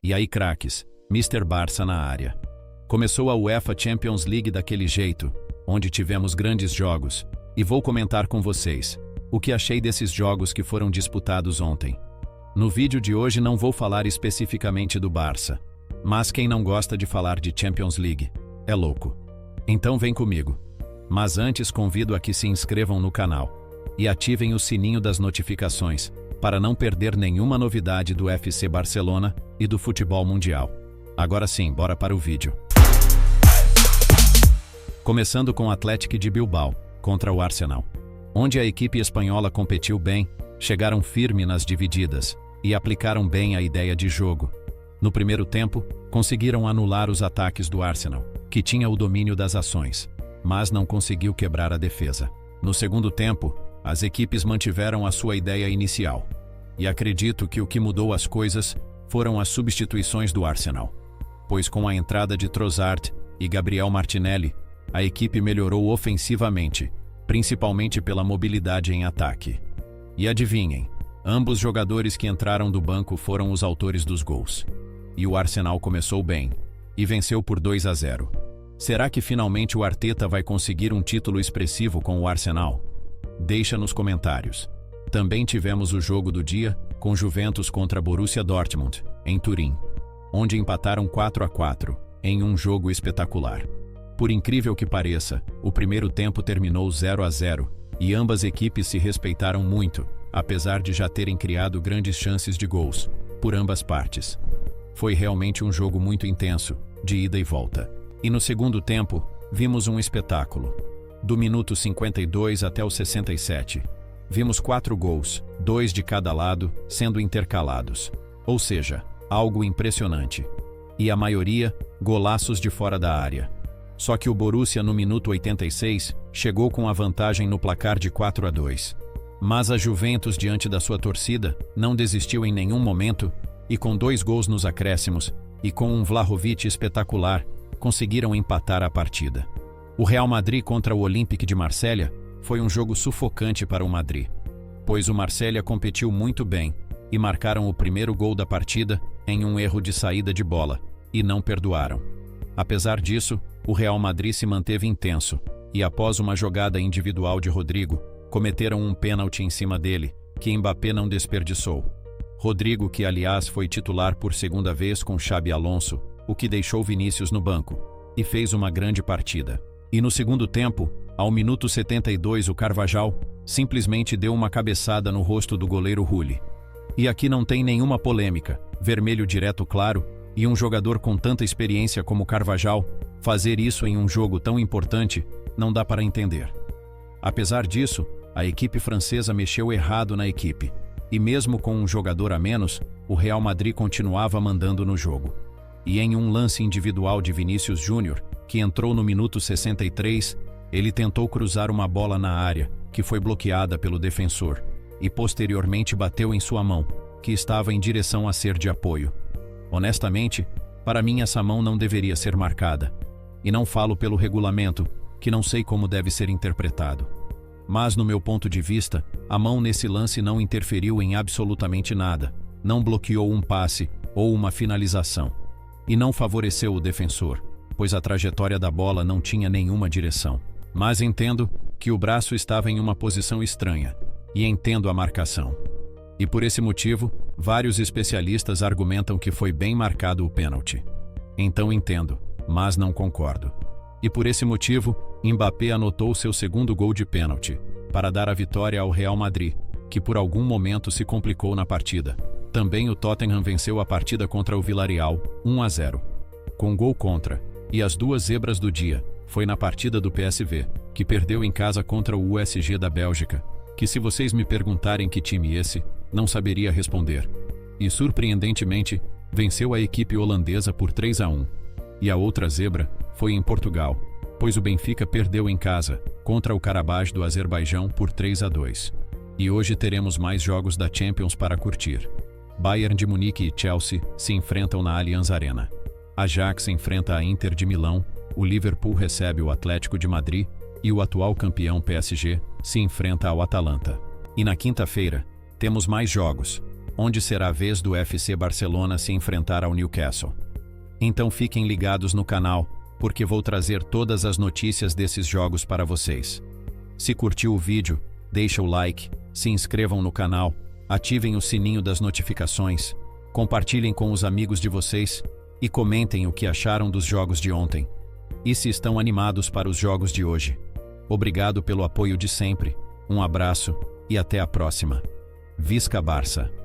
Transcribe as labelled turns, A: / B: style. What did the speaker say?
A: E aí, craques, Mr. Barça na área. Começou a UEFA Champions League daquele jeito, onde tivemos grandes jogos, e vou comentar com vocês o que achei desses jogos que foram disputados ontem. No vídeo de hoje não vou falar especificamente do Barça, mas quem não gosta de falar de Champions League é louco. Então vem comigo. Mas antes convido a que se inscrevam no canal e ativem o sininho das notificações para não perder nenhuma novidade do FC Barcelona e do futebol mundial. Agora sim, bora para o vídeo. Começando com o Athletic de Bilbao contra o Arsenal, onde a equipe espanhola competiu bem, chegaram firme nas divididas e aplicaram bem a ideia de jogo. No primeiro tempo, conseguiram anular os ataques do Arsenal, que tinha o domínio das ações, mas não conseguiu quebrar a defesa. No segundo tempo, as equipes mantiveram a sua ideia inicial, e acredito que o que mudou as coisas foram as substituições do Arsenal, pois com a entrada de Trossard e Gabriel Martinelli, a equipe melhorou ofensivamente, principalmente pela mobilidade em ataque. E adivinhem, ambos jogadores que entraram do banco foram os autores dos gols. E o Arsenal começou bem, e venceu por 2-0. Será que finalmente o Arteta vai conseguir um título expressivo com o Arsenal? Deixa nos comentários. Também tivemos o jogo do dia, com Juventus contra Borussia Dortmund, em Turim, onde empataram 4-4, em um jogo espetacular. Por incrível que pareça, o primeiro tempo terminou 0-0, e ambas equipes se respeitaram muito, apesar de já terem criado grandes chances de gols, por ambas partes. Foi realmente um jogo muito intenso, de ida e volta. E no segundo tempo, vimos um espetáculo. Do minuto 52 até o 67, vimos 4 gols, 2 de cada lado, sendo intercalados. Ou seja, algo impressionante. E a maioria, golaços de fora da área. Só que o Borussia no minuto 86 chegou com a vantagem no placar de 4-2. Mas a Juventus, diante da sua torcida, não desistiu em nenhum momento, e com 2 gols nos acréscimos, e com um Vlahovic espetacular, conseguiram empatar a partida. O Real Madrid contra o Olympique de Marselha foi um jogo sufocante para o Madrid, pois o Marselha competiu muito bem, e marcaram o primeiro gol da partida em um erro de saída de bola, e não perdoaram. Apesar disso, o Real Madrid se manteve intenso, e após uma jogada individual de Rodrigo, cometeram um pênalti em cima dele, que Mbappé não desperdiçou. Rodrigo, que aliás foi titular por segunda vez com Xabi Alonso, o que deixou Vinícius no banco, e fez uma grande partida. E no segundo tempo, ao minuto 72, o Carvajal simplesmente deu uma cabeçada no rosto do goleiro Rulli. E aqui não tem nenhuma polêmica, vermelho direto claro, e um jogador com tanta experiência como Carvajal fazer isso em um jogo tão importante, não dá para entender. Apesar disso, a equipe francesa mexeu errado na equipe, e mesmo com um jogador a menos, o Real Madrid continuava mandando no jogo. E em um lance individual de Vinícius Júnior, que entrou no minuto 63, ele tentou cruzar uma bola na área, que foi bloqueada pelo defensor, e posteriormente bateu em sua mão, que estava em direção a ser de apoio. Honestamente, para mim essa mão não deveria ser marcada. E não falo pelo regulamento, que não sei como deve ser interpretado. Mas no meu ponto de vista, a mão nesse lance não interferiu em absolutamente nada, não bloqueou um passe ou uma finalização. E não favoreceu o defensor, pois a trajetória da bola não tinha nenhuma direção. Mas entendo que o braço estava em uma posição estranha, e entendo a marcação. E por esse motivo, vários especialistas argumentam que foi bem marcado o pênalti. Então entendo, mas não concordo. E por esse motivo, Mbappé anotou seu segundo gol de pênalti, para dar a vitória ao Real Madrid, que por algum momento se complicou na partida. Também o Tottenham venceu a partida contra o Villarreal, 1-0. Com gol contra, e as 2 zebras do dia, foi na partida do PSV, que perdeu em casa contra o USG da Bélgica, que se vocês me perguntarem que time esse, não saberia responder. E surpreendentemente, venceu a equipe holandesa por 3-1. E a outra zebra foi em Portugal, pois o Benfica perdeu em casa, contra o Karabakh do Azerbaijão por 3-2. E hoje teremos mais jogos da Champions para curtir. Bayern de Munique e Chelsea se enfrentam na Allianz Arena. Ajax enfrenta a Inter de Milão, o Liverpool recebe o Atlético de Madrid e o atual campeão PSG se enfrenta ao Atalanta. E na quinta-feira, temos mais jogos. onde será a vez do FC Barcelona se enfrentar ao Newcastle. Então fiquem ligados no canal, porque vou trazer todas as notícias desses jogos para vocês. Se curtiu o vídeo, deixa o like, se inscrevam no canal, ativem o sininho das notificações, compartilhem com os amigos de vocês e comentem o que acharam dos jogos de ontem. E se estão animados para os jogos de hoje. Obrigado pelo apoio de sempre, um abraço e até a próxima. Visca Barça!